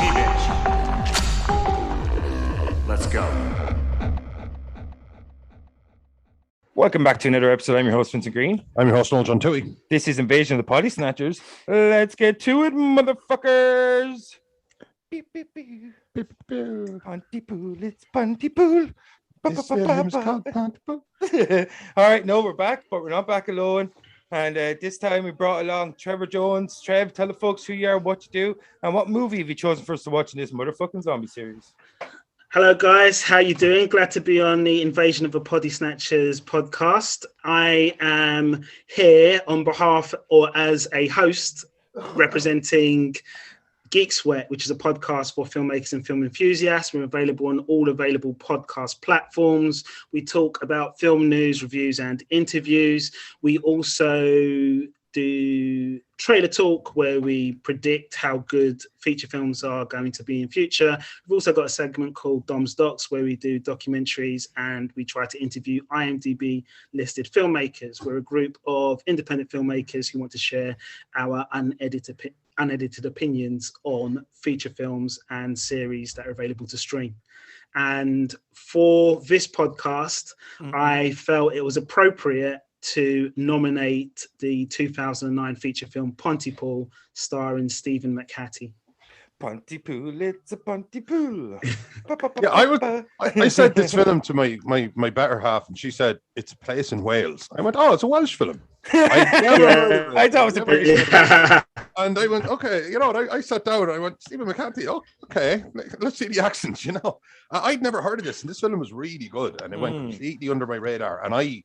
T-Bitch. Let's go. Welcome back to another episode. I'm your host, Vincent Green. I'm your host, Noel John Toohey. This is Invasion of the Potty Snatchers. Let's get to it, motherfuckers. Beep, beep, beep. Beep, beep. Ponytpool, it's Ponytpool. This film is called Ponytpool. All right, no, we're back, but we're not back alone. And this time we brought along Trevor Jones. Trev, tell the folks who you are, what you do, and what movie have you chosen for us to watch in this motherfucking zombie series? Hello guys, how you doing? Glad to be on the Invasion of the Potty Snatchers podcast. I am here on behalf or as a host representing Geek Sweat, which is a podcast for filmmakers and film enthusiasts. We're available on all available podcast platforms. We talk about film news, reviews, and interviews. We also do trailer talk where we predict how good feature films are going to be in future. We've also got a segment called Dom's Docs where we do documentaries and we try to interview IMDb listed filmmakers. We're a group of independent filmmakers who want to share our unedited opinions on feature films and series that are available to stream. And for this podcast, I felt it was appropriate to nominate the 2009 feature film Ponytpool, starring Stephen McHattie. Ponytpool, it's a Ponytpool. Yeah, I said this film to my better half, and she said it's a place in Wales. I went, oh, it's a Welsh film. I thought it was a British film. And I went, okay, you know what? I sat down and I went, Stephen McHattie, oh, okay, let's see the accents, you know. I'd never heard of this, and this film was really good, and it went completely under my radar, and I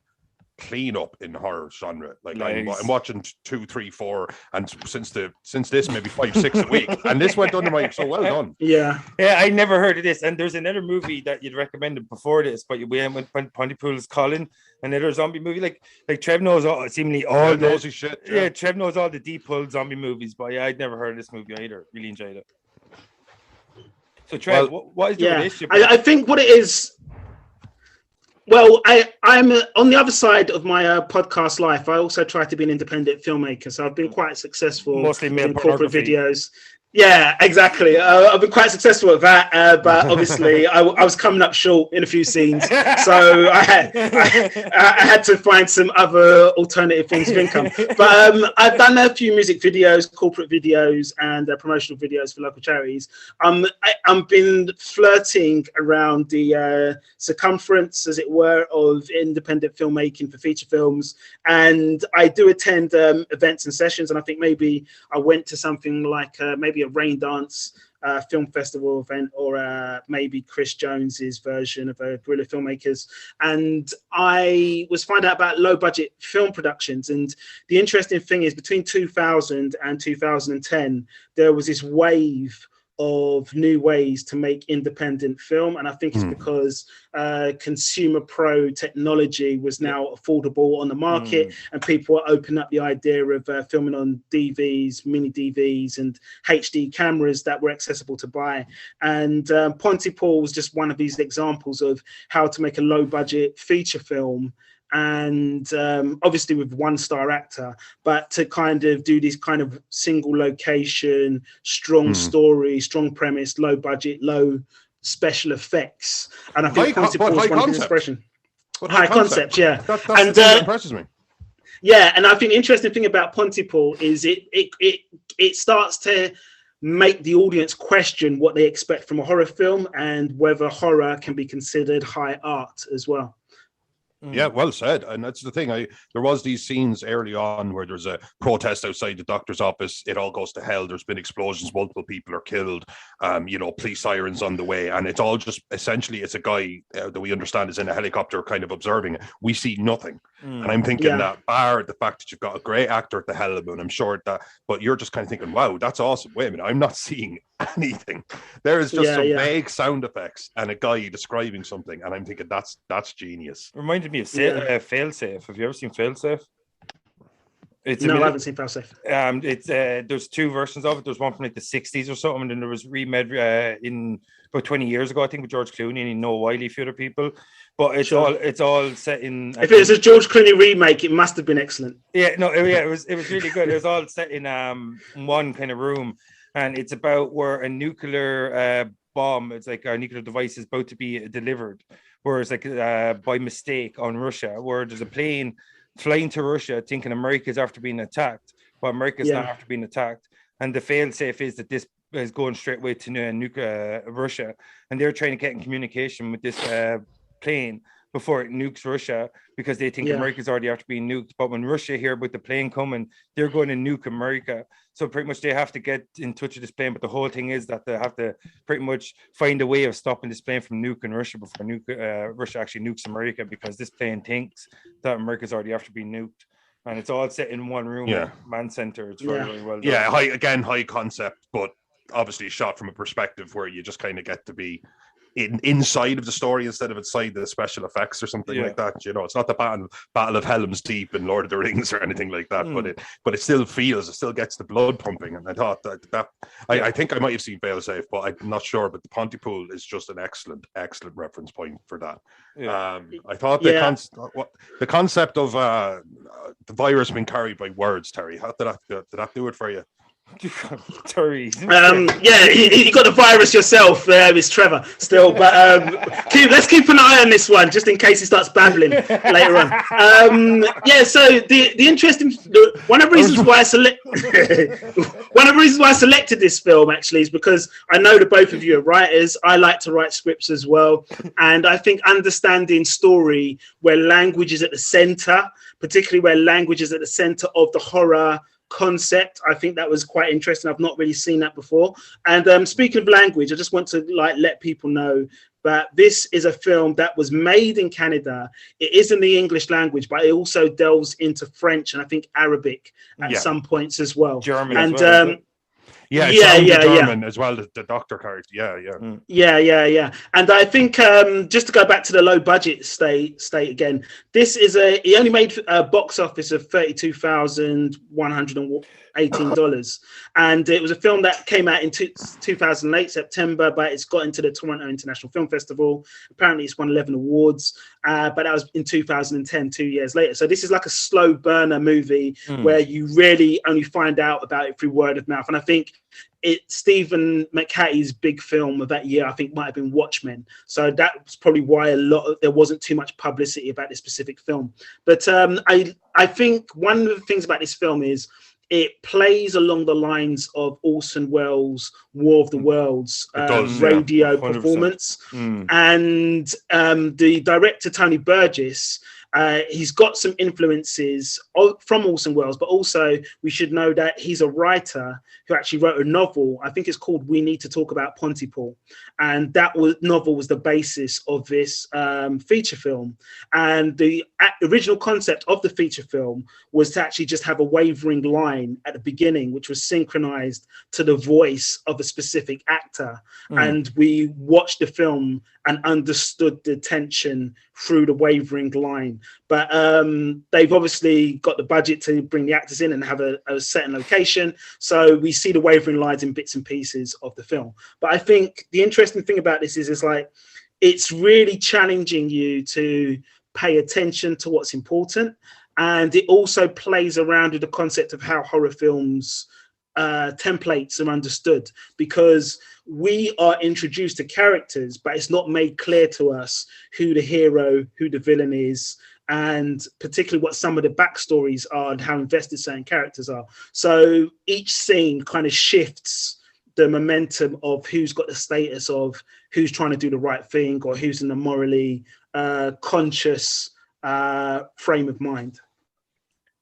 clean up in horror genre. Like nice. I'm watching 2, 3, 4, and since this maybe 5, 6 a week, and this went under my, so well done. Yeah, I never heard of this. And there's another movie that you'd recommended before this, but we went with Ponytpool's Colin, another zombie movie. Like Trev knows seemingly all the nosy shit. Yeah, Trev knows all the deep pull zombie movies, but yeah, I'd never heard of this movie either. Really enjoyed it. So Trev, what is the relationship? I think what it is. Well, I'm on the other side of my podcast life. I also try to be an independent filmmaker, so I've been quite successul mostly in corporate videos. Yeah, exactly. I've been quite successful at that, but obviously I was coming up short in a few scenes, so I had to find some other alternative forms of income. But I've done a few music videos, corporate videos, and promotional videos for local charities. I've been flirting around the circumference, as it were, of independent filmmaking for feature films, and I do attend events and sessions. And I think maybe I went to something like maybe a Rain Dance film festival event, or maybe Chris Jones's version of Guerrilla Filmmakers, and I was finding out about low budget film productions. And the interesting thing is, between 2000 and 2010 there was this wave of new ways to make independent film, and I think it's because consumer pro technology was now affordable on the market, and people were opening up the idea of filming on DVs, mini DVs, and HD cameras that were accessible to buy. And Ponytpool was just one of these examples of how to make a low budget feature film, and obviously with one-star actor, but to kind of do these kind of single location, strong story, strong premise, low budget, low special effects. And I think Ponytpool was one of the inspiration. High concept, yeah. That impresses me. Yeah, and I think the interesting thing about Ponytpool is it starts to make the audience question what they expect from a horror film, and whether horror can be considered high art as well. Yeah, well said. And that's the thing. There was these scenes early on where there's a protest outside the doctor's office. It all goes to hell. There's been explosions. Multiple people are killed. Police sirens on the way. And it's all just, essentially, it's a guy that we understand is in a helicopter kind of observing it. We see nothing. And I'm thinking that, bar the fact that you've got a great actor at the helm, and I'm sure that, but you're just kind of thinking, wow, that's awesome. Wait a minute, I'm not seeing anything. There is just some vague sound effects and a guy describing something, and I'm thinking that's genius. Reminded me of Failsafe. Have you ever seen Failsafe? I haven't seen Failsafe. It's there's two versions of it. There's one from like the 60s or something, and then there was remade in about 20 years ago, I think, with George Clooney and Noah Wiley, a few other people. But it's all set in. If it was a George Clooney remake, it must have been excellent. It was really good. It was all set in one kind of room. and it's about where a nuclear bomb, it's like a nuclear device is about to be delivered, where it's like by mistake on Russia, where there's a plane flying to Russia thinking America is after being attacked, but America's not after being attacked. And the fail-safe is that this is going straight away to Russia, and they're trying to get in communication with this plane before it nukes Russia, because they think America's already after being nuked. But when Russia hear about the plane coming, they're going to nuke America. So pretty much they have to get in touch with this plane. But the whole thing is that they have to pretty much find a way of stopping this plane from nuking Russia before Russia actually nukes America, because this plane thinks that America's already after being nuked. And it's all set in one room, man center. It's very, very well done. High concept, but obviously shot from a perspective where you just kind of get to be inside of the story instead of inside the special effects or something like that. You know, it's not the Battle of Helm's Deep in Lord of the Rings or anything like that, but it still gets the blood pumping. And I thought I think I might have seen Failsafe, but I'm not sure. But the Ponytpool is just an excellent reference point for that. I thought the concept of the virus being carried by words, Terry, how did that do it for you? Terry. You got the virus yourself. It's Trevor still, but let's keep an eye on this one just in case he starts babbling later on. So the interesting one of the reasons why I selected this film actually is because I know that both of you are writers. I like to write scripts as well, and I think understanding story where language is at the center, particularly where language is at the center of the horror concept, I think that was quite interesting. I've not really seen that before. And speaking of language, I just want to let people know that this is a film that was made in Canada. It is in the English language, but it also delves into French and I think Arabic at some points as well. German and as well. German as well, the doctor character. Yeah. And I think just to go back to the low budget state again, this is he only made a box office of $32,118, and it was a film that came out in 2008 September, but it's got into the Toronto International Film Festival. Apparently, it's won 11 awards, but that was in 2010, 2 years later. So this is like a slow burner movie where you really only find out about it through word of mouth. And I think Stephen McHattie's big film of that year, I think, might have been Watchmen. So that's probably why there wasn't too much publicity about this specific film. But I think one of the things about this film is it plays along the lines of Orson Welles' War of the Worlds radio performance. And the director, Tony Burgess, he's got some influences from Orson Welles, but also we should know that he's a writer who actually wrote a novel. I think it's called We Need to Talk About Ponytpool. And that novel was the basis of this feature film. And the original concept of the feature film was to actually just have a wavering line at the beginning, which was synchronized to the voice of a specific actor. And we watched the film and understood the tension through the wavering line. But they've obviously got the budget to bring the actors in and have a set in location. So we see the wavering lines in bits and pieces of the film. But I think the interesting thing about this is it's really challenging you to pay attention to what's important. And it also plays around with the concept of how horror films templates are understood, because we are introduced to characters, but it's not made clear to us who the hero, who the villain is, and particularly what some of the backstories are and how invested certain characters are. So each scene kind of shifts the momentum of who's got the status of who's trying to do the right thing or who's in a morally conscious frame of mind.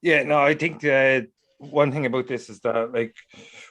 Yeah, no, I think one thing about this is that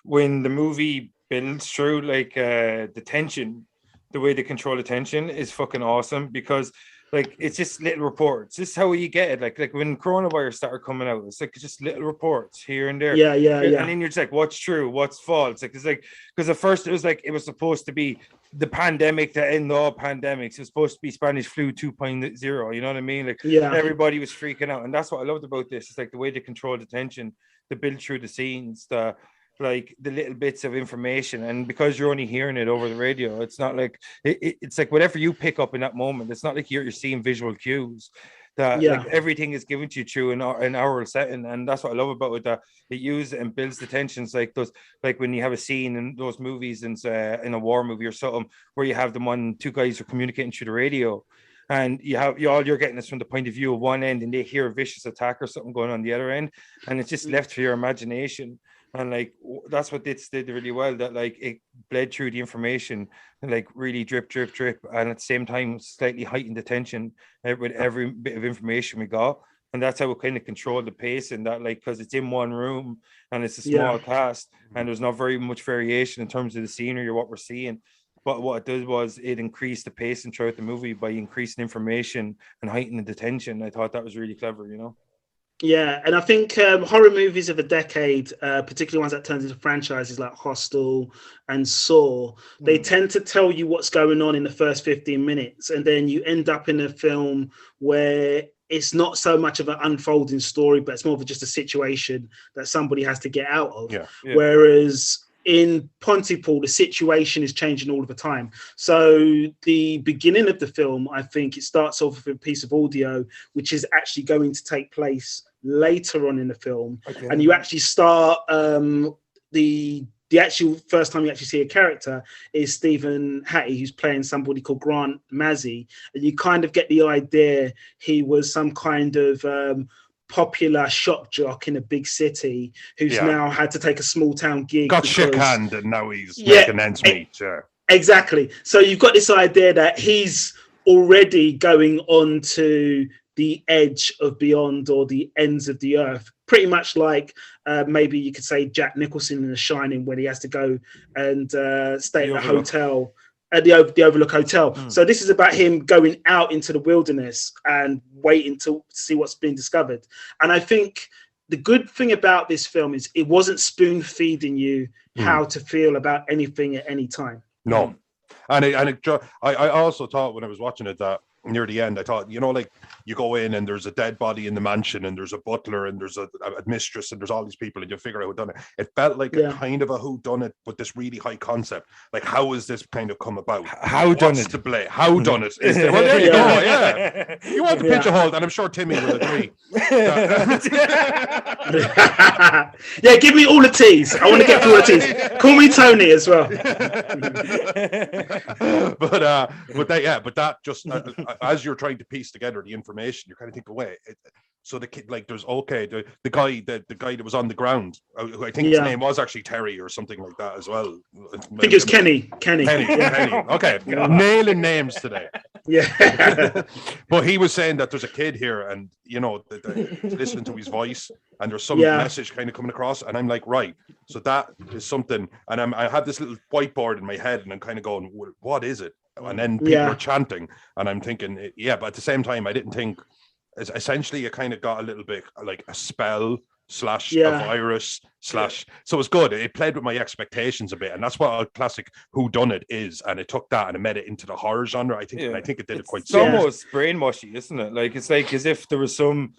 when the movie builds through the tension, the way they control the tension is fucking awesome, because it's just little reports. This is how you get it. Like when coronavirus started coming out, it's just little reports here and there. Yeah. And then you're just what's true, what's false? Because at first it was supposed to be the pandemic to end all pandemics. It was supposed to be Spanish flu 2.0. You know what I mean? Everybody was freaking out, and that's what I loved about this. It's the way they control the tension, to build through the scenes, the little bits of information, and because you're only hearing it over the radio, it's not it's whatever you pick up in that moment. It's not like you're seeing visual cues. that like everything is given to you through an oral setting, and that's what I love about it. That it uses and builds the tensions, like those, like when you have a scene in those movies in a war movie or something, where you have two guys are communicating through the radio, and all you're getting is from the point of view of one end, and they hear a vicious attack or something going on the other end, and it's just left for your imagination. And like that's what this did really well, that like it bled through the information and like really drip, and at the same time slightly heightened the tension with every bit of information we got. And that's how we kind of controlled the pace, and that like because it's in one room and it's a small cast and there's not very much variation in terms of the scenery or what we're seeing. But what it did was it increased the pacing throughout the movie by increasing information and heightening the tension. I thought that was really clever, you know. Yeah, and I think horror movies of the decade, particularly ones that turn into franchises like Hostel and Saw, they tend to tell you what's going on in the first 15 minutes, and then you end up in a film where it's not so much of an unfolding story, but it's more of just a situation that somebody has to get out of. Yeah. Whereas in Ponytpool, the situation is changing all of the time. So the beginning of the film, I think it starts off with a piece of audio, which is actually going to take place later on in the film. Okay. And you actually start the actual first time you actually see a character is Stephen Hattie, who's playing somebody called Grant Mazzy. And you kind of get the idea he was some kind of popular shock jock in a big city who's now had to take a small town gig. Got shit hand and now he's making ends meet. Exactly. So you've got this idea that he's already going on to the edge of beyond or the ends of the earth, pretty much like maybe you could say Jack Nicholson in The Shining, when he has to go and stay at the hotel, at the Overlook Hotel. So this is about him going out into the wilderness and waiting to see what's been discovered. And I think the good thing about this film is it wasn't spoon feeding you how to feel about anything at any time. No. And I also thought when I was watching it that near the end, I thought, you know, like you go in and there's a dead body in the mansion and there's a butler and there's a mistress and there's all these people and you figure out who done it. It felt like a kind of a who done it, but this really high concept. Like, how is this kind of come about? How done it? To play? How done it? Well, there you go. Yeah. You want to pitch a hold, and I'm sure Timmy will agree. Yeah, give me all the teas. I want to get through all the teas. Call me Tony as well. But that just as you're trying to piece together the information, you're kind of thinking, wait. So the kid, like, there's the guy that was on the ground. Who I think his name was actually Terry or something like that as well. I think it was Kenny. Kenny. Okay, nailing names today. Yeah. But he was saying that there's a kid here, and you know, listening to his voice, and there's some message kind of coming across, and I'm like, right. So that is something, and I have this little whiteboard in my head, and I'm kind of going, what is it? And then people are chanting, and I'm thinking, but at the same time, I didn't think. Essentially, it kind of got a little bit like a spell / a virus / so it's good. It played with my expectations a bit, and that's what a classic whodunit is. And it took that and it made it into the horror genre. I think it did it quite. It's almost brainwashy, isn't it? Like it's like as if there was some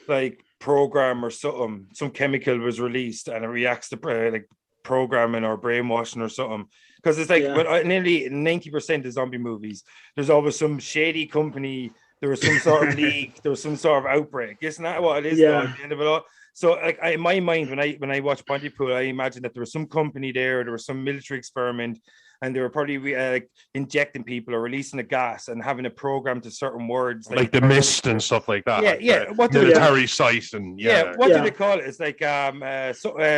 like program or something, some chemical was released and it reacts to like programming or brainwashing or something. Because it's like nearly 90% of zombie movies, there's always some shady company. There was some sort of leak. There was some sort of outbreak. Isn't that what it is? Though, at the end of it all. So, like in my mind, when I watch Ponytpool, I imagine that there was some company there. There was some military experiment, and they were probably injecting people or releasing a gas and having a program to certain words, like the mist and stuff like that. What military site and what do they call it? It's like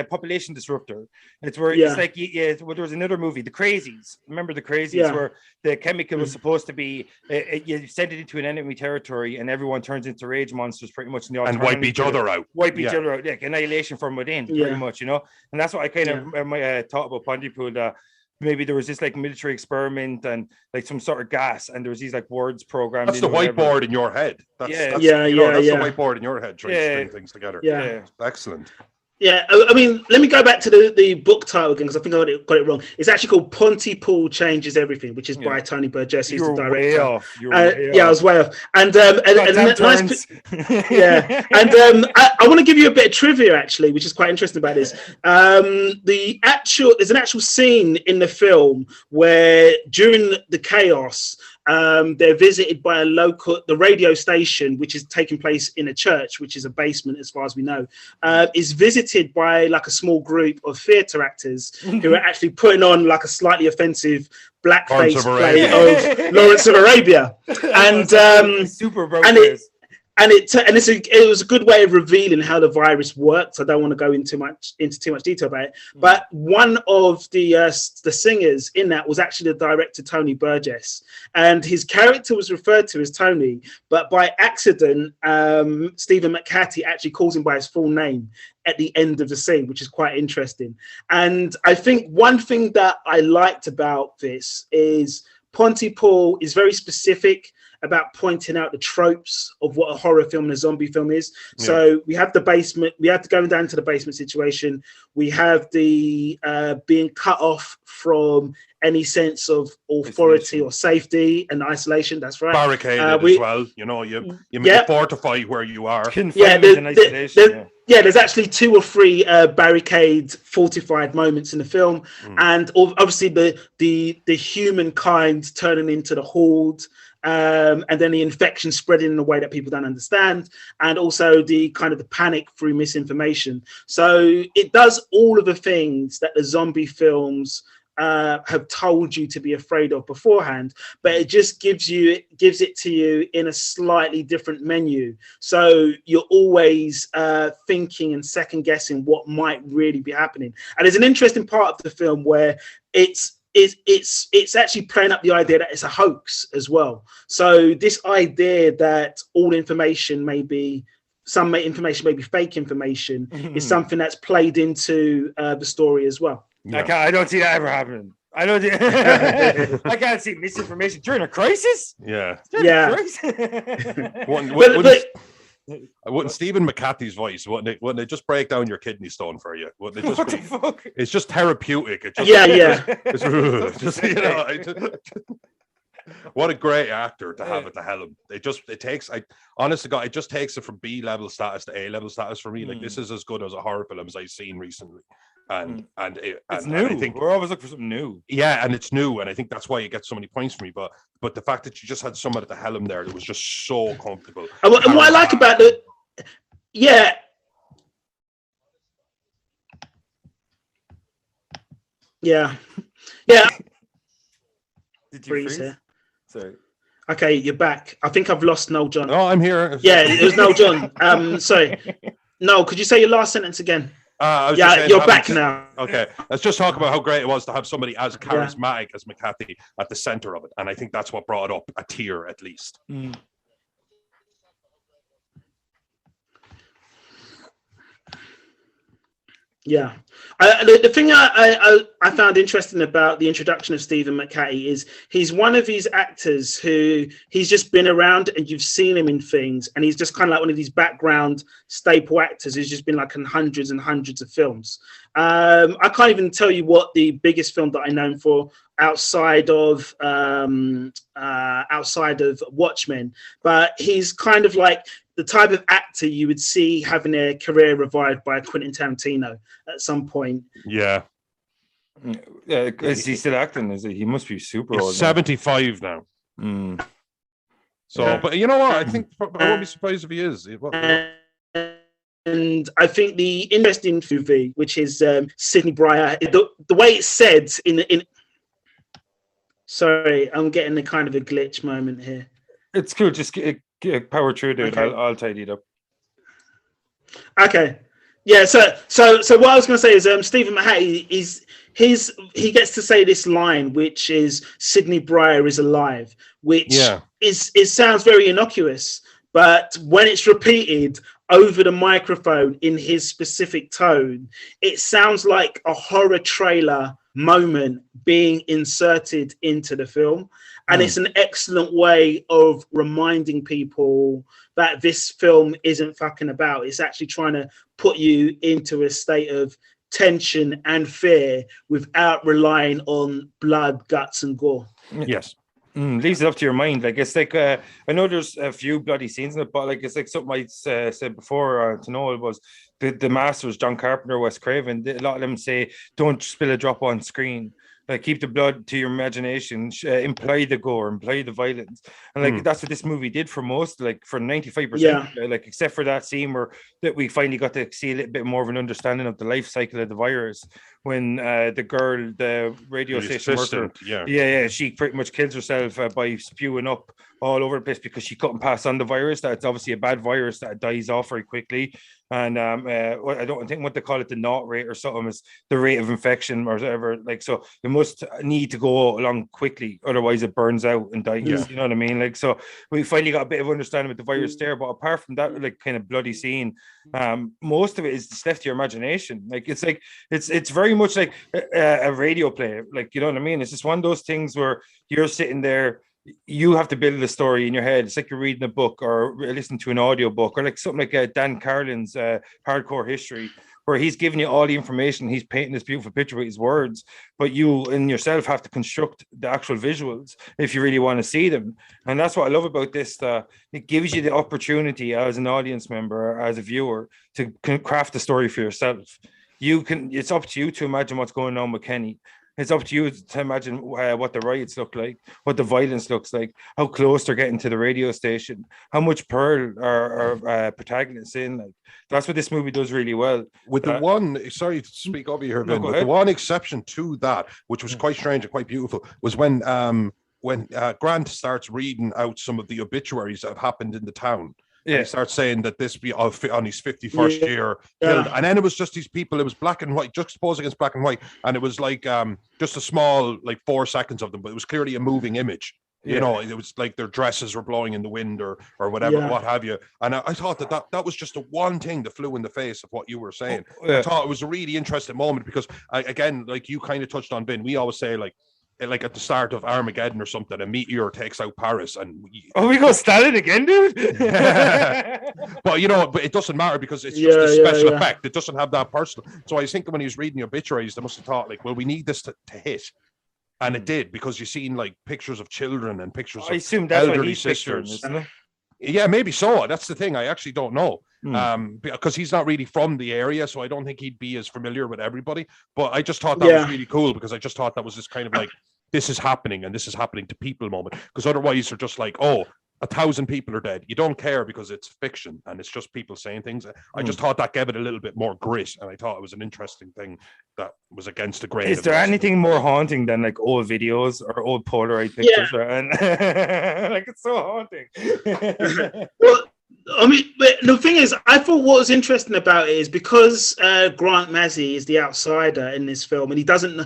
population disruptor. It's where it's like well, there was another movie, The Crazies. Remember The Crazies, where the chemical was supposed to be you send it into an enemy territory and everyone turns into rage monsters pretty much in the and wipe each other out. Wipe each other out, like annihilation from within, pretty much, you know. And that's what I kind of thought about Ponytpool, that maybe there was this like military experiment and like some sort of gas, and there was these like words programmed. That's the whiteboard in your head. That's the whiteboard in your head trying to string things together. Yeah. Excellent. Yeah, I mean, let me go back to the book title again, because I think I got it wrong. It's actually called Ponytpool Changes Everything, which is by Tony Burgess, who's the director. Way off. I was way off. And nice, I want to give you a bit of trivia, actually, which is quite interesting about this. There's an actual scene in the film where during the chaos, They're visited by the radio station, which is taking place in a church, which is a basement as far as we know, is visited by like a small group of theatre actors who are actually putting on like a slightly offensive blackface play of Lawrence of Arabia. And super it was a good way of revealing how the virus works. I don't want to go into too much detail about it, but one of the singers in that was actually the director Tony Burgess, and his character was referred to as Tony, but by accident, Stephen McHattie actually calls him by his full name at the end of the scene, which is quite interesting. And I think one thing that I liked about this is Ponytpool is very specific about pointing out the tropes of what a horror film and a zombie film is. Yeah. So we have the basement, we have to go down to the basement situation. We have the being cut off from any sense of authority or safety and isolation. That's right. Barricaded as well. You know, you fortify where you are. There's actually 2 or 3 barricade fortified moments in the film. And obviously the humankind turning into the horde. And then the infection spreading in a way that people don't understand, and also the kind of the panic through misinformation. So it does all of the things that the zombie films have told you to be afraid of beforehand, but it just gives it to you in a slightly different menu. So you're always thinking and second guessing what might really be happening. And there's an interesting part of the film where it's actually playing up the idea that it's a hoax as well. So this idea that all information may be information may be fake information is something that's played into the story as well. Yeah. I don't see that ever happening. I can't see misinformation during a crisis. Wouldn't Stephen McHattie's voice? Wouldn't they just break down your kidney stone for you? Wouldn't it just the fuck? It's just therapeutic. It just, what a great actor to have at the helm. It takes honest to God, it just takes it from B level status to A level status for me. Like this is as good as a horror film as I've seen recently. And it's new. I think we're always looking for something new. Yeah, and it's new, and I think that's why you get so many points for me. But the fact that you just had someone at the helm there that was just so comfortable. And what I like about it, yeah. Did you freeze here? Sorry. Okay, you're back. I think I've lost Noel John. Oh, I'm here. Yeah, it was Noel John. Sorry. No, could you say your last sentence again? You're back now. Okay, let's just talk about how great it was to have somebody as charismatic as McHattie at the center of it, and I think that's what brought up a tier at least. Yeah, the thing I found interesting about the introduction of Stephen McHattie is he's one of these actors who he's just been around and you've seen him in things, and he's just kind of like one of these background staple actors who's just been like in hundreds and hundreds of films. I can't even tell you what the biggest film that I know him for outside of Watchmen, but he's kind of like the type of actor you would see having their career revived by Quentin Tarantino at some point. Yeah. Is he still acting? Is he? He must be super old. 75 now. So, but you know what? I think I won't be surprised if he is. And I think the interesting movie, which is Sidney Breyer, the way it's said in. Sorry, I'm getting a kind of a glitch moment here. It's cool. Just power through, dude. Okay. I'll tidy it up. Okay. Yeah. So what I was going to say is Stephen McHattie he gets to say this line, which is Sidney Breyer is alive, which it sounds very innocuous, but when it's repeated over the microphone in his specific tone, it sounds like a horror trailer moment being inserted into the film. And it's an excellent way of reminding people that this film isn't fucking about. It's actually trying to put you into a state of tension and fear without relying on blood, guts, and gore. Yes. Leaves it up to your mind. Like, it's like I know there's a few bloody scenes in it, but like it's like something I said before to Noel was the masters, John Carpenter, Wes Craven. A lot of them say don't spill a drop on screen. Like, keep the blood to your imagination, imply the gore, imply the violence. And like that's what this movie did for most, like for 95%, like except for that scene where that we finally got to see a little bit more of an understanding of the life cycle of the virus when the girl, the radio station worker, she pretty much kills herself by spewing up all over the place because she couldn't pass on the virus. That's obviously a bad virus that dies off very quickly. And I don't think what they call it, the naught rate or something, is the rate of infection or whatever. Like, so you must need to go along quickly, otherwise it burns out and dies. Yeah. You know what I mean? Like, so we finally got a bit of understanding with the virus there. But apart from that, like kind of bloody scene, most of it is just left to your imagination. Like, it's very much like a radio play. Like, you know what I mean? It's just one of those things where you're sitting there. You have to build a story in your head. It's like you're reading a book or listening to an audio book, or like something like Dan Carlin's Hardcore History, where he's giving you all the information. He's painting this beautiful picture with his words, but you and yourself have to construct the actual visuals if you really want to see them. And that's what I love about this. It gives you the opportunity as an audience member, as a viewer, to craft the story for yourself. It's up to you to imagine what's going on with Kenny. It's up to you to imagine what the riots look like, what the violence looks like, how close they're getting to the radio station, how much Pearl are protagonists in. Like, that's what this movie does really well. With the one, sorry to speak over you here, Vin, but the one exception to that, which was quite strange and quite beautiful, was when Grant starts reading out some of the obituaries that have happened in the town. Yeah, he starts saying that this be on his 51st year killed, and then it was just these people. It was black and white, juxtaposed against black and white, and it was like just a small, like 4 seconds of them, but it was clearly a moving image. You know, it was like their dresses were blowing in the wind or whatever, what have you. And I thought that was just the one thing that flew in the face of what you were saying. I thought it was a really interesting moment because, again, like you kind of touched on, Vin, we always say like at the start of Armageddon or something, a meteor takes out Paris, and we go Stalin again, dude. But it doesn't matter because it's just a special effect. It doesn't have that personal. So I think when he was reading the obituaries, they must have thought like, well, we need this to hit, and it did, because you've seen like pictures of children and pictures of elderly sisters. Isn't it? Yeah, maybe so. That's the thing. I actually don't know. Because he's not really from the area, so I don't think he'd be as familiar with everybody. But I just thought that was really cool, because I just thought that was this kind of like, this is happening and this is happening to people moment. Because otherwise they're just like, 1,000 people are dead. You don't care because it's fiction and it's just people saying things. I just thought that gave it a little bit more grit, and I thought it was an interesting thing that was against the grain. Is there anything more haunting than like old videos or old Polaroid pictures? And like, it's so haunting. Well, I mean, but the thing is, I thought what was interesting about it is because Grant Mazzy is the outsider in this film, and he doesn't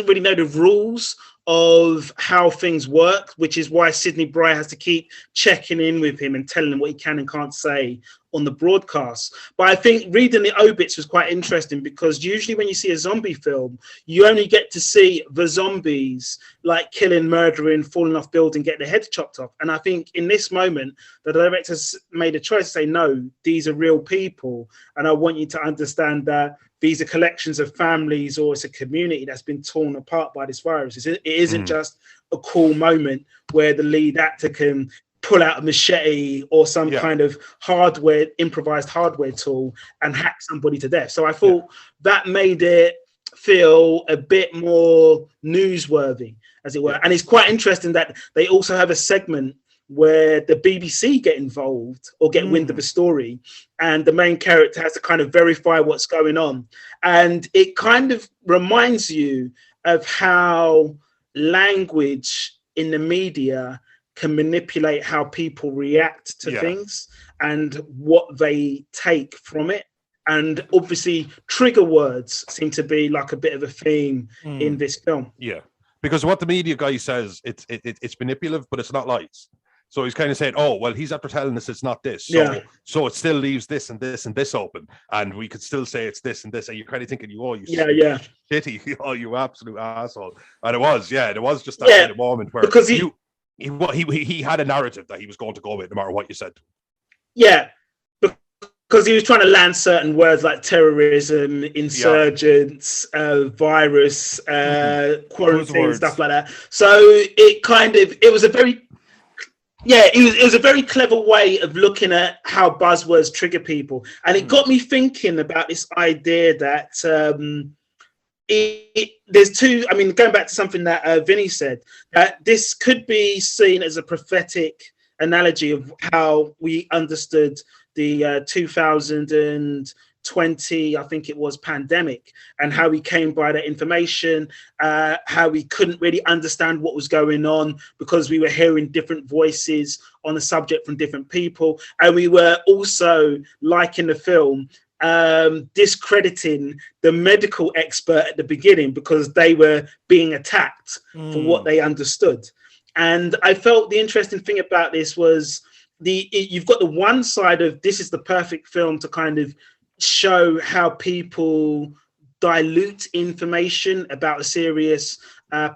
really know the rules of how things work, which is why Sidney Bright has to keep checking in with him and telling him what he can and can't say on the broadcast. But I think reading the obits was quite interesting, because usually when you see a zombie film, you only get to see the zombies like killing, murdering, falling off building, getting their heads chopped off. And I think in this moment, the directors made a choice to say, no, these are real people. And I want you to understand that these are collections of families, or it's a community that's been torn apart by this virus. It isn't just a cool moment where the lead actor can pull out a machete or some kind of improvised hardware tool and hack somebody to death. So I thought that made it feel a bit more newsworthy, as it were. And it's quite interesting that they also have a segment where the BBC get involved or get wind of a story, and the main character has to kind of verify what's going on. And it kind of reminds you of how language in the media can manipulate how people react to things and what they take from it. And obviously trigger words seem to be like a bit of a theme in this film. Yeah, because what the media guy says, it's manipulative, but it's not lies. So he's kind of saying, he's after telling us it's not this. So it still leaves this and this and this open. And we could still say it's this and this. And you're kind of thinking, you shitty, you absolute asshole. And it was just that kind of moment where because he had a narrative that he was going to go with no matter what you said. Yeah, because he was trying to land certain words like terrorism, insurgents, virus, quarantine, stuff like that. So it was a very... it was a very clever way of looking at how buzzwords trigger people. And it got me thinking about this idea that there's two. I mean, going back to something that Vinny said, that this could be seen as a prophetic analogy of how we understood the 2020, I think it was, pandemic, and how we came by that information, how we couldn't really understand what was going on because we were hearing different voices on the subject from different people. And we were also, like in the film, discrediting the medical expert at the beginning because they were being attacked for what they understood. And I felt the interesting thing about this was you've got the one side of this is the perfect film to kind of show how people dilute information about a serious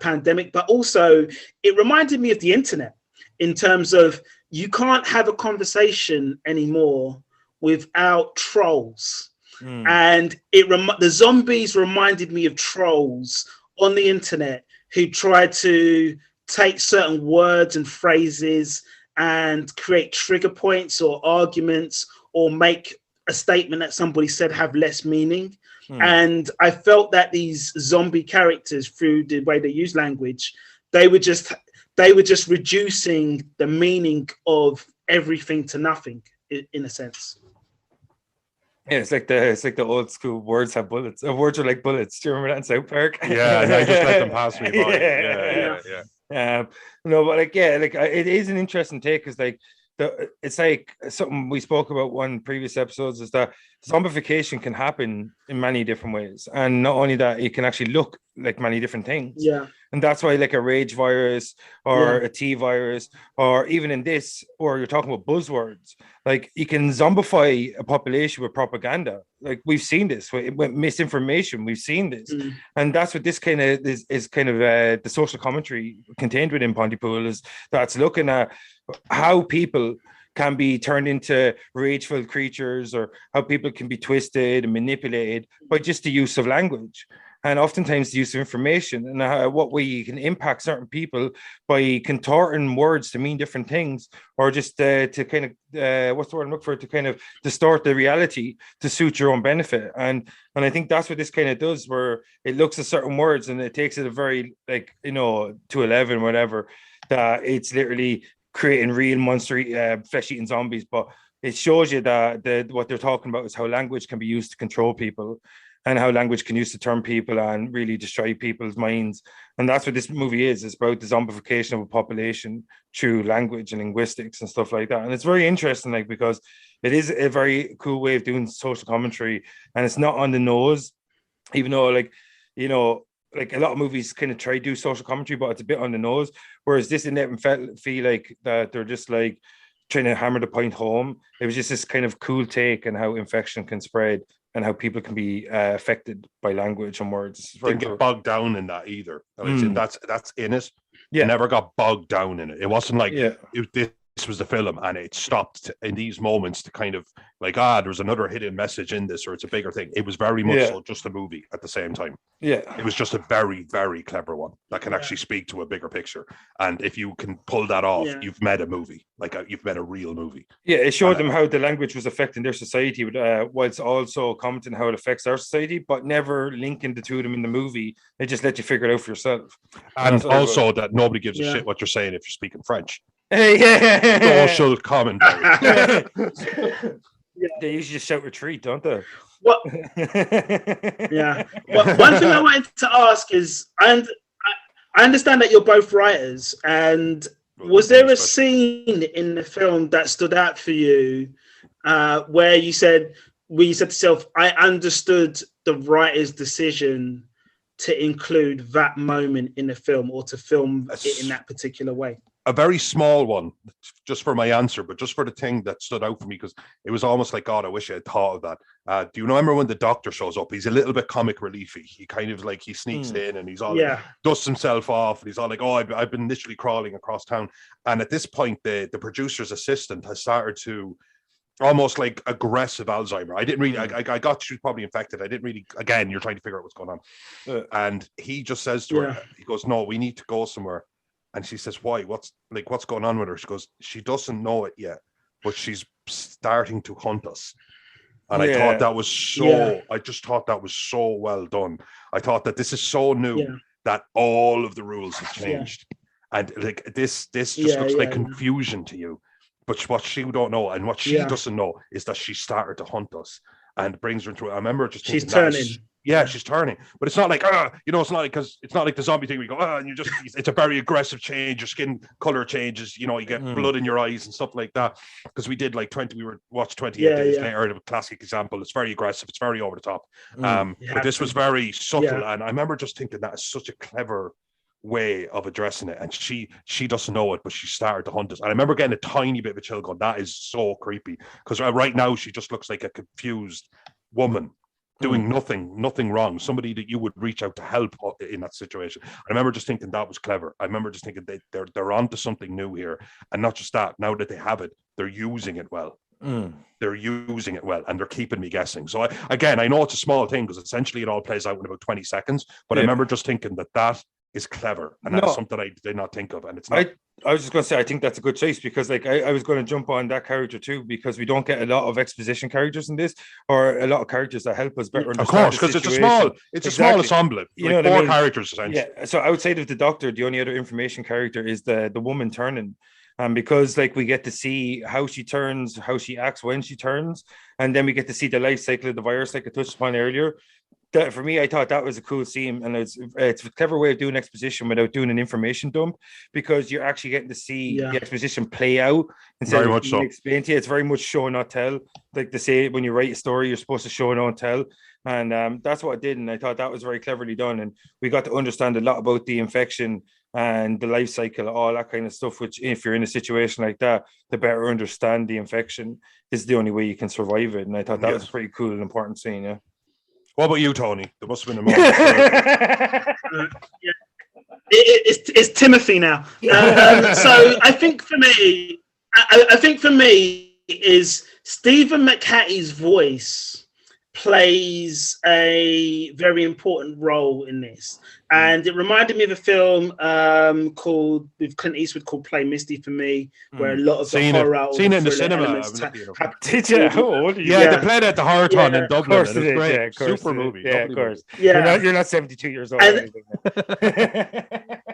pandemic, but also it reminded me of the internet in terms of you can't have a conversation anymore without trolls. And the zombies reminded me of trolls on the internet who tried to take certain words and phrases and create trigger points or arguments or make a statement that somebody said have less meaning. And I felt that these zombie characters, through the way they use language, they were just reducing the meaning of everything to nothing in a sense. Yeah, it's like the old school words have bullets. Words are like bullets. Do you remember that in South Park? Yeah, and I just let them pass me by. Yeah. No, but it is an interesting take because it's like something we spoke about one previous episodes is that zombification can happen in many different ways, and not only that, it can actually look like many different things. Yeah. And that's why, like a rage virus or a T virus, or even in this, or you're talking about buzzwords, like you can zombify a population with propaganda. Like we've seen this with misinformation. We've seen this, and that's what this kind of is kind of the social commentary contained within Ponytpool is that's looking at how people can be turned into rageful creatures, or how people can be twisted and manipulated by just the use of language. And oftentimes the use of information, and what way you can impact certain people by contorting words to mean different things, or just to kind of what's the word I'm looking for, to kind of distort the reality to suit your own benefit. And I think that's what this kind of does, where it looks at certain words and it takes it a very, like, to 11, whatever, that it's literally creating real monster flesh-eating zombies. But it shows you that what they're talking about is how language can be used to control people, and how language can use to turn people and really destroy people's minds. And that's what this movie is. It's about the zombification of a population through language and linguistics and stuff like that. And it's very interesting, like, because it is a very cool way of doing social commentary, and it's not on the nose, even though, like a lot of movies kind of try to do social commentary, but it's a bit on the nose. Whereas this, it didn't feel like that they're just like trying to hammer the point home. It was just this kind of cool take on how infection can spread and how people can be affected by language and words. Didn't get bogged down in that either. That's in it. Yeah. It never got bogged down in it. It wasn't like this was the film and it stopped in these moments to kind of like, there's another hidden message in this, or it's a bigger thing. It was very much so just a movie at the same time. Yeah. It was just a very, very clever one that can actually speak to a bigger picture. And if you can pull that off, you've made a movie. You've made a real movie. Yeah, it showed them how the language was affecting their society, whilst also commenting how it affects our society, but never linking the two of them in the movie. They just let you figure it out for yourself. And also that nobody gives a shit what you're saying if you're speaking French. Social commentary. They usually just shout retreat, don't they? What? Yeah. Well, one thing I wanted to ask is, and I understand that you're both writers, and was there a scene in the film that stood out for you where you said to yourself, I understood the writer's decision to include that moment in the film, or to film it in that particular way? A very small one, just for my answer, but just for the thing that stood out for me, because it was almost like, God, I wish I had thought of that. Do you remember when the doctor shows up? He's a little bit comic reliefy. He kind of like, he sneaks in and he's all like, dusts himself off, and he's all like, oh, I've been literally crawling across town. And at this point, the producer's assistant has started to almost like aggressive Alzheimer. I didn't really, I got she was probably infected. I didn't really, again, you're trying to figure out what's going on. And he just says to her, he goes, no, we need to go somewhere. And she says, why? What's going on with her? She goes, she doesn't know it yet, but she's starting to hunt us. And I thought that was I just thought that was so well done. I thought that this is so new that all of the rules have changed. And like this just looks like confusion to you. But what she don't know and what she doesn't know is that she started to hunt us and brings her into it. I remember just thinking, she's turning. She's turning, but it's not like it's not like, because it's not like the zombie thing where you go and you just, it's a very aggressive change. Your skin color changes, you get blood in your eyes and stuff like that. Because we did watched 28 Days Later, a classic example. It's very aggressive, it's very over the top. But this was very subtle, and I remember just thinking that is such a clever way of addressing it. And she doesn't know it, but she started to hunt us. And I remember getting a tiny bit of a chill going, that is so creepy, because right now she just looks like a confused woman doing nothing wrong, somebody that you would reach out to help in that situation. I remember just thinking that was clever. I remember just thinking they're onto something new here. And not just that, now that they have it, they're using it well. They're using it well, and they're keeping me guessing. So I know it's a small thing, because essentially it all plays out in about 20 seconds, but I remember just thinking that is clever, and that's something I did not think of. And it's not. I was just going to say, I think that's a good choice, because I was going to jump on that character too, because we don't get a lot of exposition characters in this, or a lot of characters that help us better understand. Of course, because it's a small ensemble. You know, four characters essentially. Yeah. So outside of the Doctor, the only other information character is the woman turning. Because we get to see how she turns, how she acts when she turns, and then we get to see the life cycle of the virus, like I touched upon earlier. That, for me, I thought that was a cool scene, and it's a clever way of doing exposition without doing an information dump, because you're actually getting to see the exposition play out instead of being explained to you. It's very much show not tell. Like they say, when you write a story, you're supposed to show and don't tell, and that's what I did, and I thought that was very cleverly done, and we got to understand a lot about the infection and the life cycle, all that kind of stuff, which if you're in a situation like that, to better understand the infection is the only way you can survive it. And I thought that was a pretty cool and important scene. What about you, Tony? There must have been a moment. It's Timothy now. So I think for me, is Stephen McHattie's voice plays a very important role in this. And it reminded me of a film called, with Clint Eastwood, called Play Misty for me, where a lot of the horror. Seen it in the cinema. Did you? How old are you? Yeah, they played at the Horrorton in Dublin. Of course it is. Great. Super movie. Yeah, of course. Yeah. You're not 72 years old.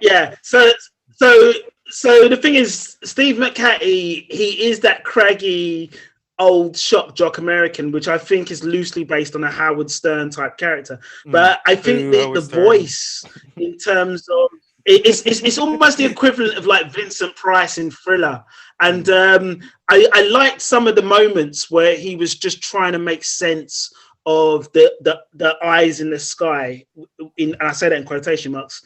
Yeah. So the thing is, Steve McHattie, he is that craggy old shock jock American, which I think is loosely based on a Howard Stern type character. But I think the voice, in terms of it's almost the equivalent of like Vincent Price in Thriller. And I liked some of the moments where he was just trying to make sense of the eyes in the sky, and I say that in quotation marks,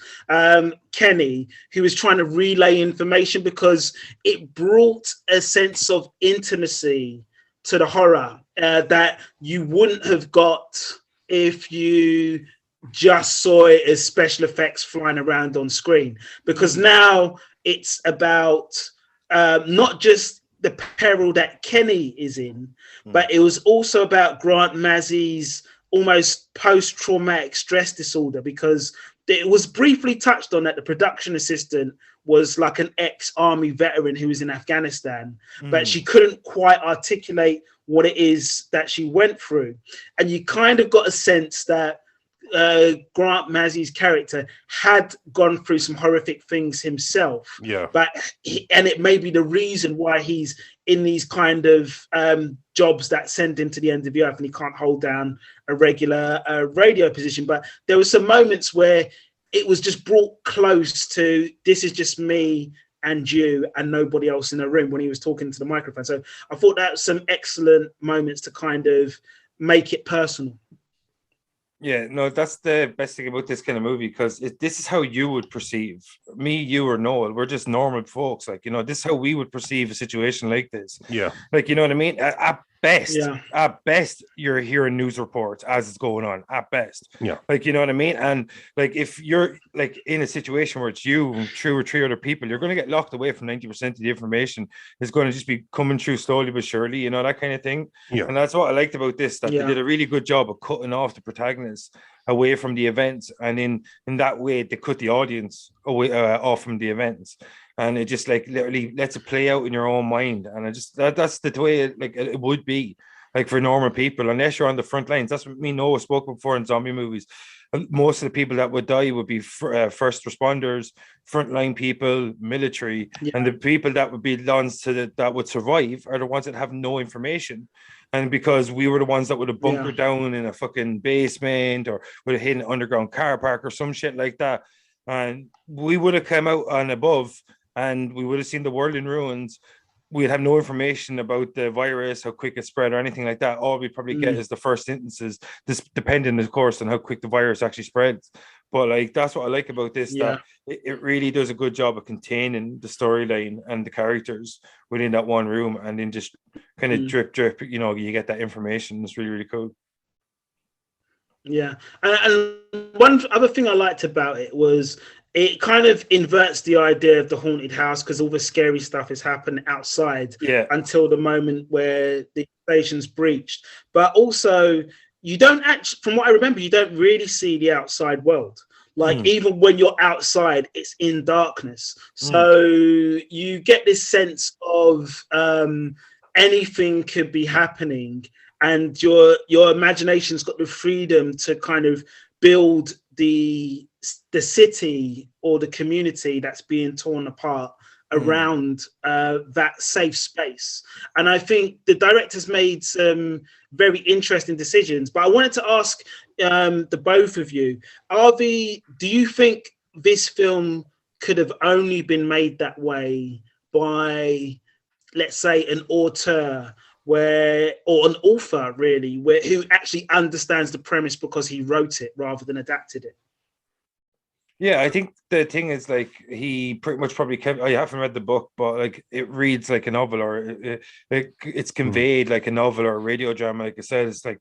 Kenny, who was trying to relay information, because it brought a sense of intimacy to the horror that you wouldn't have got if you just saw it as special effects flying around on screen. Because now it's about not just the peril that Kenny is in, but it was also about Grant Massey's almost post-traumatic stress disorder, because it was briefly touched on that the production assistant was like an ex-army veteran who was in Afghanistan, but she couldn't quite articulate what it is that she went through. And you kind of got a sense that Grant Massey's character had gone through some horrific things himself. Yeah. But and it may be the reason why he's in these kind of jobs that send him to the end of the earth, and he can't hold down a regular radio position. But there were some moments where it was just brought close to, this is just me and you and nobody else in the room, when he was talking to the microphone. So I thought that was some excellent moments to kind of make it personal. Yeah, no, that's the best thing about this kind of movie, because this is how you would perceive me, you, or Noel. We're just normal folks. Like, this is how we would perceive a situation like this. Yeah. Like, you know what I mean? At best, you're hearing news reports as it's going on, at best. Yeah. Like, you know what I mean? And like, if you're like in a situation where it's you and two or three other people, you're going to get locked away from 90% of the information. It's going to just be coming through slowly but surely, that kind of thing. Yeah. And that's what I liked about this, that they did a really good job of cutting off the protagonists away from the events, and in that way they cut the audience away off from the events, and it just like literally lets it play out in your own mind. And I just that's the way it would be. like for normal people, unless you're on the front lines. That's what me and Noah spoke before in zombie movies. Most of the people that would die would be first responders, frontline people, military, and the people that would be the ones that would survive are the ones that have no information. And because we were the ones that would have bunkered down in a fucking basement or would have hit an underground car park or some shit like that, and we would have come out on above and we would have seen the world in ruins. We'd have no information about the virus, how quick it spread, or anything like that. All we probably get is the first instances, this depending, of course, on how quick the virus actually spreads. But like that's what I like about this, that it really does a good job of containing the storyline and the characters within that one room, and then just kind of drip, you know, you get that information. It's really, really cool. Yeah, and one other thing I liked about it was it kind of inverts the idea of the haunted house, because all the scary stuff is happening outside until the moment where the station's breached. But also, you don't actually, from what I remember, you don't really see the outside world. Like even when you're outside, it's in darkness. So you get this sense of anything could be happening, and your imagination's got the freedom to kind of build the city or the community that's being torn apart around that safe space. And I think the director's made some very interesting decisions. But I wanted to ask the both of you, do you think this film could have only been made that way by, let's say, an auteur or an author really, who actually understands the premise because he wrote it rather than adapted it? Yeah, I think the thing is, like, he pretty much probably kept. I haven't read the book, but like it reads like a novel, or it's conveyed like a novel or a radio drama. Like I said, it's like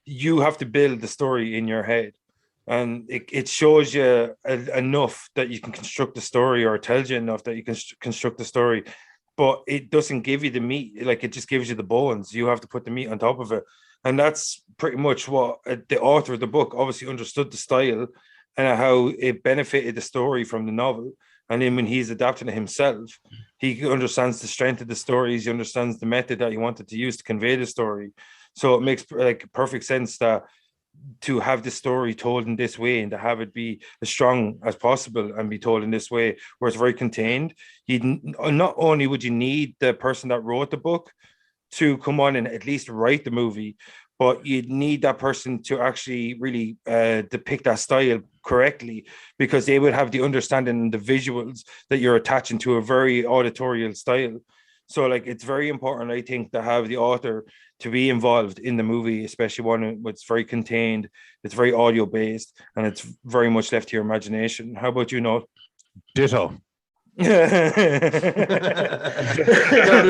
you have to build the story in your head, and it shows you enough that you can construct the story, or it tells you enough that you can construct the story, but it doesn't give you the meat. Like, it just gives you the bones. You have to put the meat on top of it, and that's pretty much what the author of the book obviously understood the style and how it benefited the story from the novel. And then when he's adapting it himself, he understands the strength of the stories. He understands the method that he wanted to use to convey the story. So it makes like perfect sense that to have the story told in this way and to have it be as strong as possible and be told in this way, where it's very contained. Not only would you need the person that wrote the book to come on and at least write the movie, but you'd need that person to actually really depict that style correctly, because they would have the understanding and the visuals that you're attaching to a very auditorial style. So like, it's very important, I think, to have the author to be involved in the movie, especially one that's very contained, it's very audio based, and it's very much left to your imagination. How about you, Noel? Ditto. There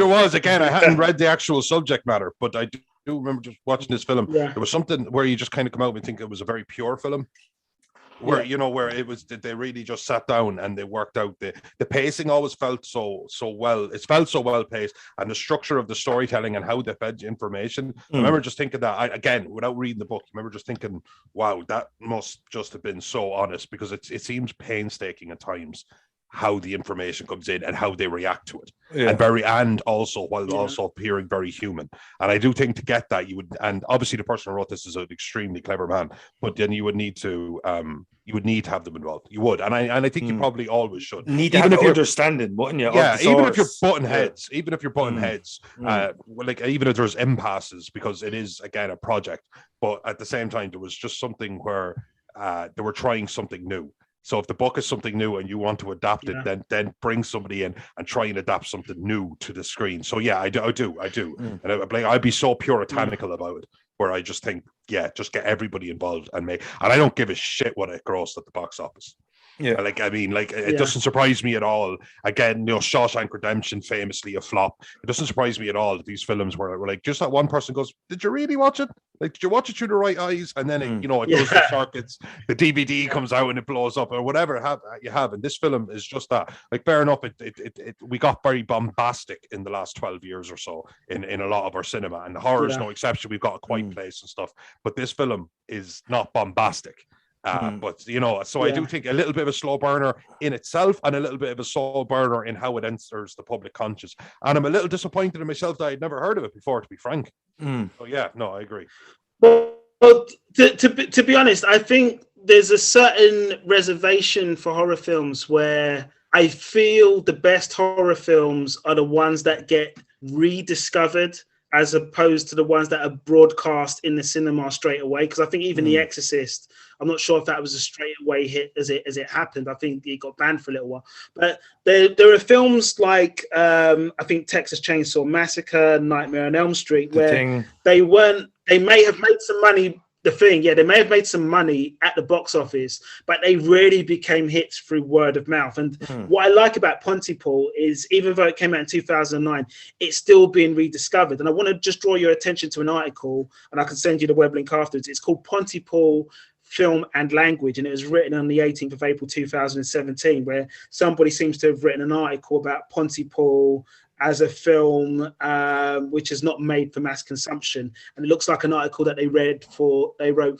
was, again, I hadn't read the actual subject matter, but I do remember just watching this film. There was something where you just kind of come out and think it was a very pure film, where you know, where it was, they really just sat down and they worked out the pacing. Always felt so well. It felt so well paced, and the structure of the storytelling and how they fed information. I remember just thinking that, again, without reading the book, I remember just thinking, wow, that must just have been so honest, because it seems painstaking at times how the information comes in and how they react to it, and also appearing very human. And I do think to get that, you would, and obviously the person who wrote this is an extremely clever man, but then you would need to have them involved. You would, and I think you probably always should need to have understanding, wouldn't you? Yeah, even if you're butting heads, even if there's impasses, because it is, again, a project, but at the same time there was just something where they were trying something new. So if the book is something new and you want to adapt it, then bring somebody in and try and adapt something new to the screen. So yeah, I do. And I'd be so puritanical about it, where I just think, just get everybody involved and I don't give a shit what it grossed at the box office. Yeah, it doesn't surprise me at all. Again, Shawshank Redemption, famously a flop. It doesn't surprise me at all that these films were like, just that one person goes, "Did you really watch it? Like, did you watch it through the right eyes?" And then it goes to circuits. The DVD comes out and it blows up, or whatever you have. And this film is just that. Like, fair enough, we got very bombastic in the last 12 years or so in a lot of our cinema, and horror is no exception. We've got A Quiet Place and stuff, but this film is not bombastic. But so I do think a little bit of a slow burner in itself, and a little bit of a slow burner in how it enters the public conscious. And I'm a little disappointed in myself that I'd never heard of it before, to be frank. So yeah, no, I agree. Well, to be honest, I think there's a certain reservation for horror films where I feel the best horror films are the ones that get rediscovered as opposed to the ones that are broadcast in the cinema straight away. Because I think even The Exorcist, I'm not sure if that was a straight away hit as it happened. I think it got banned for a little while. But there are films like I think Texas Chainsaw Massacre, Nightmare on Elm Street, where they may have made some money. They may have made some money at the box office, but they really became hits through word of mouth. And what I like about Ponytpool is, even though it came out in 2009, it's still being rediscovered. And I want to just draw your attention to an article, and I can send you the web link afterwards. It's called Ponytpool Film and Language, and it was written on the 18th of April 2017, where somebody seems to have written an article about Ponytpool as a film which is not made for mass consumption, and it looks like an article that they wrote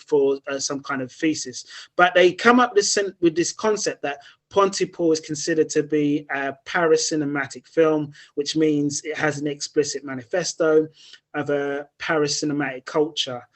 for some kind of thesis. But they come up with this concept that Ponytpool is considered to be a paracinematic film, which means it has an explicit manifesto of a paracinematic culture,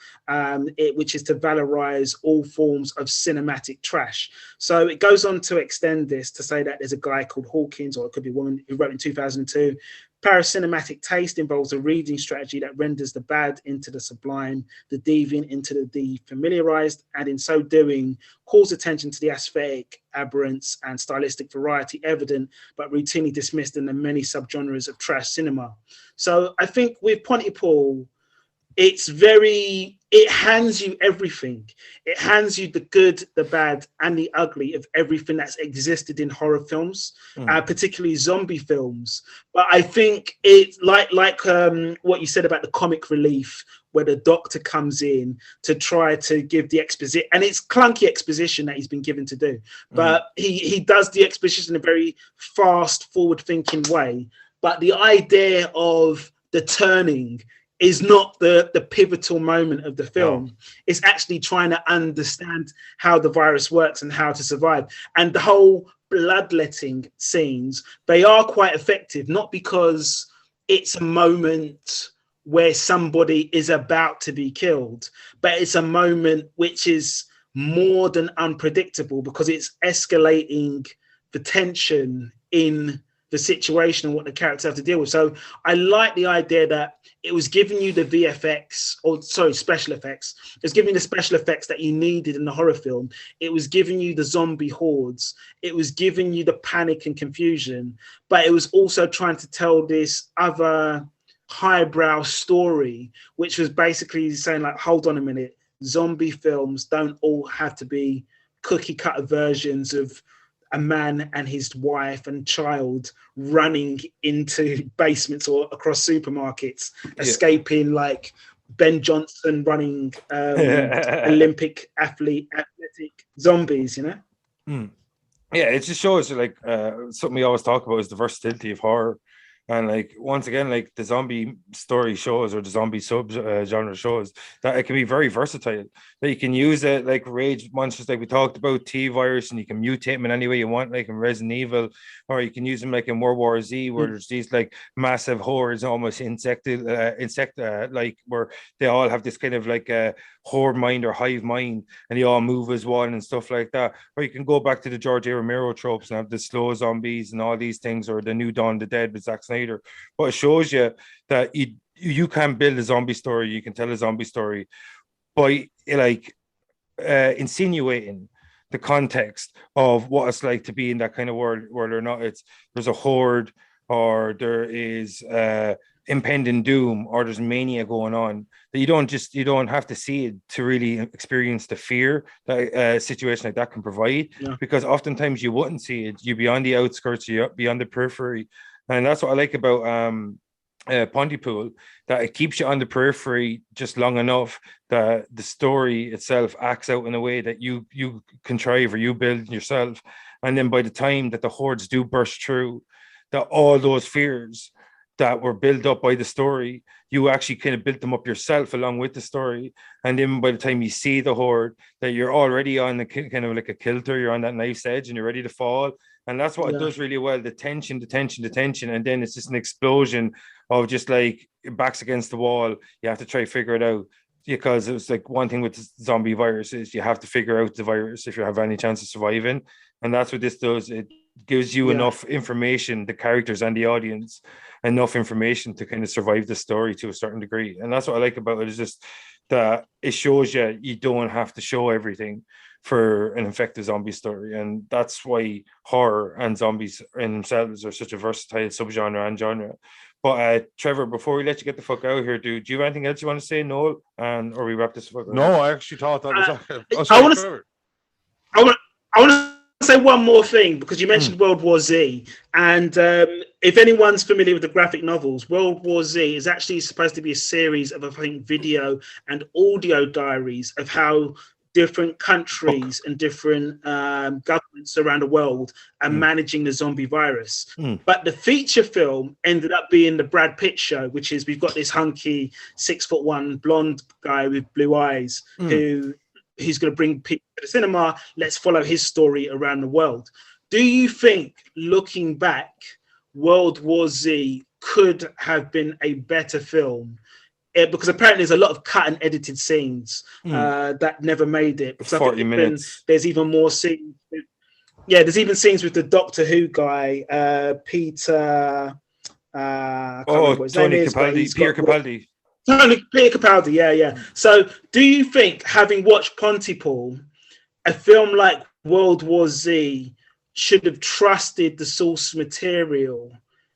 which is to valorize all forms of cinematic trash. So it goes on to extend this to say that there's a guy called Hawkins, or it could be a woman, who wrote in 2002, paracinematic taste involves a reading strategy that renders the bad into the sublime, the deviant into the defamiliarized, and in so doing, calls attention to the aesthetic aberrance and stylistic variety evident but routinely dismissed in the many subgenres of trash cinema. So I think with Ponytpool, it hands you everything. It hands you the good, the bad, and the ugly of everything that's existed in horror films, particularly zombie films. But I think it's like what you said about the comic relief, where the doctor comes in to try to give the exposition, and it's clunky exposition that he's been given to do. But he does the exposition in a very fast, forward-thinking way. But the idea of the turning is not the pivotal moment of the film. No. It's actually trying to understand how the virus works and how to survive. And the whole bloodletting scenes, they are quite effective, not because it's a moment where somebody is about to be killed, but it's a moment which is more than unpredictable because it's escalating the tension in the situation and what the characters have to deal with. So I like the idea that it was giving you the special effects. It was giving you the special effects that you needed in the horror film. It was giving you the zombie hordes. It was giving you the panic and confusion, but it was also trying to tell this other highbrow story, which was basically saying, like, hold on a minute, zombie films don't all have to be cookie cutter versions of a man and his wife and child running into basements or across supermarkets, escaping like Ben Johnson running Olympic athletic zombies, you know? Yeah, it just shows like something we always talk about is the versatility of horror. And like, once again, like the zombie story shows or the zombie sub genre shows that it can be very versatile. That you can use it like rage monsters, like we talked about, T-virus, and you can mutate them in any way you want, like in Resident Evil, or you can use them like in World War Z, where there's these like massive hordes, almost insect like, where they all have this kind of like horde mind or hive mind, and they all move as one and stuff like that. Or you can go back to the George A. Romero tropes and have the slow zombies and all these things, or the new Dawn of the Dead with Zack Snyder. But it shows you that you can build a zombie story, you can tell a zombie story by like insinuating the context of what it's like to be in that kind of world or not. There's a horde, or there is impending doom, or there's mania going on, that you don't have to see it to really experience the fear that a situation like that can provide, because oftentimes you wouldn't see it. You'd be on the outskirts, you'd be on the periphery. And that's what I like about Ponytpool, that it keeps you on the periphery just long enough that the story itself acts out in a way that you contrive or you build yourself. And then by the time that the hordes do burst through, that all those fears that were built up by the story. You actually kind of built them up yourself along with the story. And then by the time you see the horde, that you're already on the kind of like a kilter, you're on that knife's edge and you're ready to fall. And that's what it does really well. The tension. And then it's just an explosion of just like backs against the wall. You have to try to figure it out. Because it was like one thing with zombie viruses, you have to figure out the virus if you have any chance of surviving. And that's what this does. It gives you enough information, the characters and the audience, enough information to kind of survive the story to a certain degree. And that's what I like about it, is just that it shows you don't have to show everything for an effective zombie story. And that's why horror and zombies in themselves are such a versatile subgenre and genre. But Trevor, before we let you get the fuck out of here, do you have anything else you want to say, Noel? And or we wrap this fuck up? No, I actually thought that was. I want to say one more thing, because you mentioned World War Z, and if anyone's familiar with the graphic novels, World War Z is actually supposed to be a series of, I think, video and audio diaries of how different countries and different governments around the world are managing the zombie virus. But the feature film ended up being the Brad Pitt show, which is, we've got this hunky 6'1" blonde guy with blue eyes who's going to bring people to the cinema. Let's follow his story around the world. Do you think, looking back, World War Z could have been a better film? Because apparently there's a lot of cut and edited scenes that never made it. Because 40 minutes. There's even more scenes. There's even scenes with the Doctor Who guy, Peter. Peter Capaldi. Peter Capaldi, yeah. So, do you think, having watched Ponytpool, a film like World War Z should have trusted the source material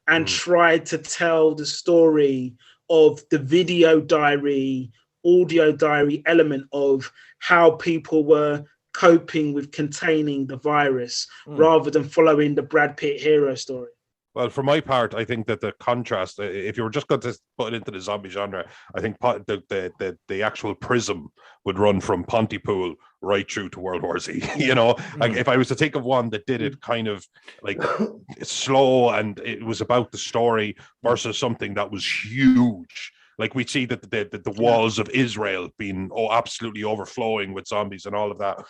and tried to tell the story of the video diary, audio diary element of how people were coping with containing the virus, rather than following the Brad Pitt hero story? Well, for my part, I think that the contrast, if you were just going to put it into the zombie genre, I think the actual prism would run from Ponytpool right through to World War Z. Like if I was to think of one that did it kind of like slow and it was about the story versus something that was huge. Like we see that the walls of Israel being absolutely overflowing with zombies and all of that.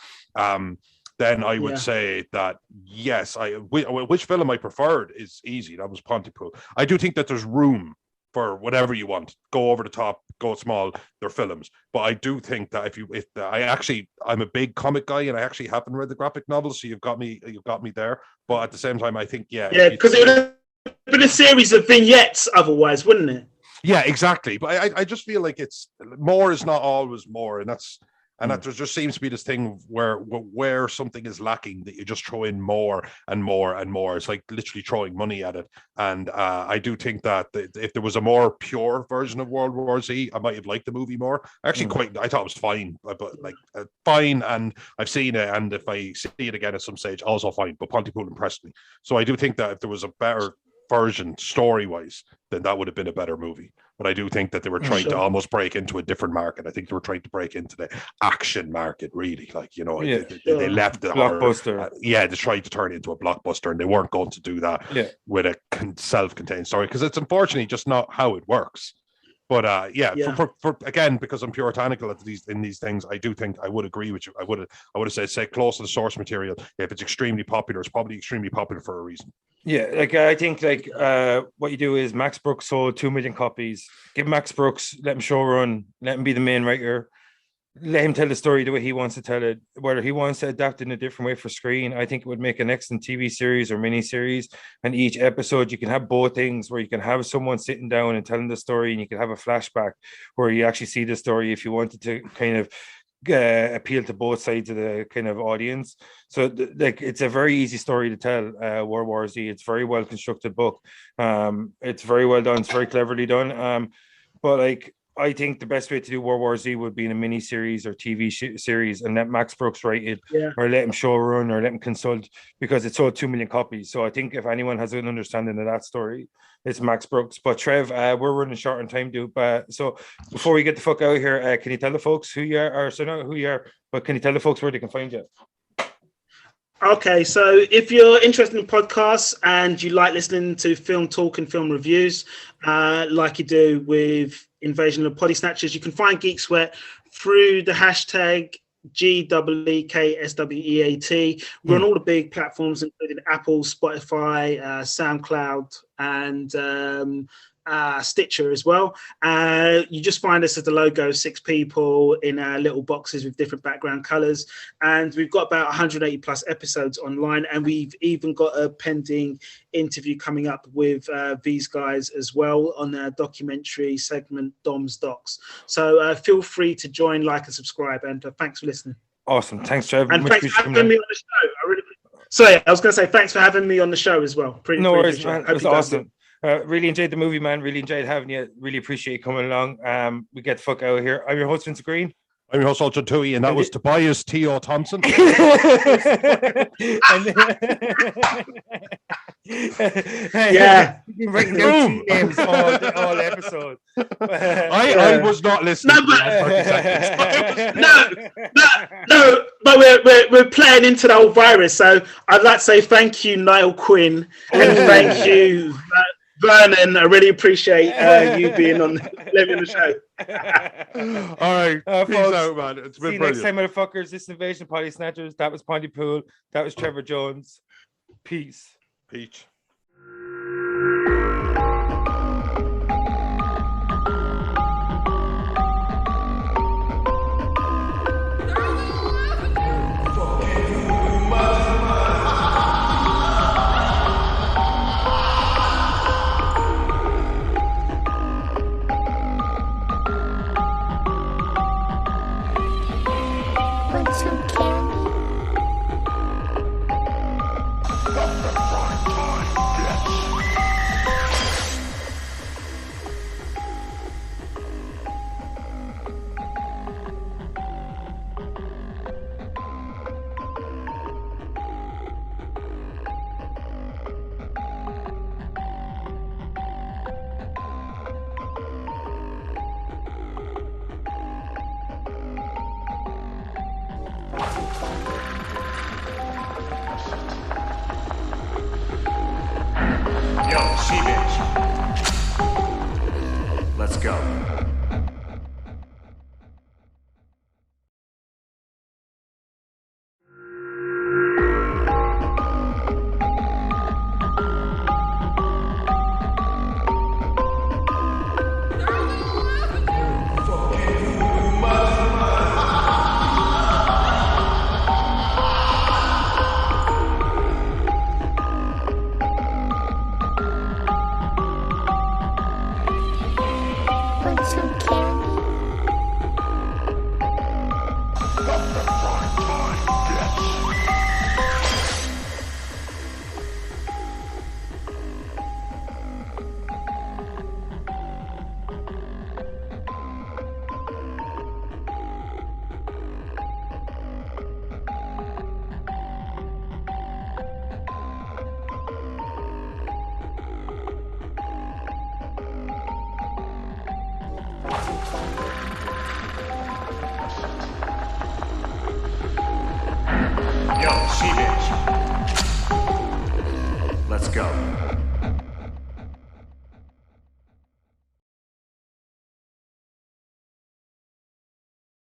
Then I would say that, yes, which film I preferred is easy. That was Ponytpool. I do think that there's room for whatever you want. Go over the top, go small. They're films. But I do think that I'm a big comic guy and I actually haven't read the graphic novels. So you've got me there. But at the same time, I think, because it would have been a series of vignettes otherwise, wouldn't it? Yeah, exactly. But I just feel like it's more is not always more. And that there just seems to be this thing where something is lacking, that you just throw in more and more and more. It's like literally throwing money at it. And I do think that if there was a more pure version of World War Z, I might have liked the movie more. Actually, I thought it was fine, but fine. And I've seen it, and if I see it again at some stage, also fine. But Ponytpool impressed me. So I do think that if there was a better version story-wise, then that would have been a better movie. But I do think that they were trying to almost break into a different market. I think they were trying to break into the action market, really. Like, they left the blockbuster. They tried to turn it into a blockbuster, and they weren't going to do that with a self-contained story, because it's unfortunately just not how it works. But for again, because I'm puritanical in these things, I do think I would agree with you. I would have said stay close to the source material. If it's extremely popular, it's probably extremely popular for a reason. Yeah, like I think what you do is Max Brooks sold 2 million copies. Give Max Brooks, let him show run, let him be the main writer, let him tell the story the way he wants to tell it. Whether he wants to adapt it in a different way for screen, I think it would make an excellent TV series or mini series. And each episode, you can have both things, where you can have someone sitting down and telling the story, and you can have a flashback where you actually see the story if you wanted to kind of appeal to both sides of the kind of audience. So it's a very easy story to tell. World War Z, it's a very well constructed book. It's very well done, it's very cleverly done. But I think the best way to do World War Z would be in a mini series or TV series, and let Max Brooks write it, or let him show run, or let him consult, because it sold 2 million copies. So I think if anyone has an understanding of that story, it's Max Brooks. But Trev, we're running short on time, dude. But so before we get the fuck out of here, can you tell the folks who you are, or so not who you are, but can you tell the folks where they can find you? Okay, so if you're interested in podcasts and you like listening to film talk and film reviews, like you do with Invasion of Potty Snatchers, you can find Geek Sweat through the hashtag GEEKSWEAT. We're on all the big platforms, including Apple, Spotify, SoundCloud, and Stitcher as well. You just find us as the logo, 6 people in little boxes with different background colors, and we've got about 180 plus episodes online, and we've even got a pending interview coming up with these guys as well on a documentary segment, Dom's Docs. So feel free to join, like, and subscribe, and thanks for listening. Awesome. Thanks, Trevor. And thanks for having me on the show. Sorry, I was going to say thanks for having me on the show as well. No worries, man. It was awesome. Really enjoyed the movie, man. Really enjoyed having you. Really appreciate you coming along. We get the fuck out of here. I'm your host, Vince Green. I'm your host, Ultra Tui, and that was Tobias T.O. Thompson. Yeah. You've been writing down names all episode. I was not listening. No, but we're playing into the whole virus. So I'd like to say thank you, Niall Quinn, and thank you, Vernon. I really appreciate you being on the show. All right, peace folks, out, man. It's been see you brilliant. next time, motherfuckers. This is Invasion of Potty Snatchers. That was Ponytpool. That was Trevor Jones. Peace. Peach. Want some candy? Yo, she-bitch. Let's go. Want some candy? Yo, she-bitch. Let's go.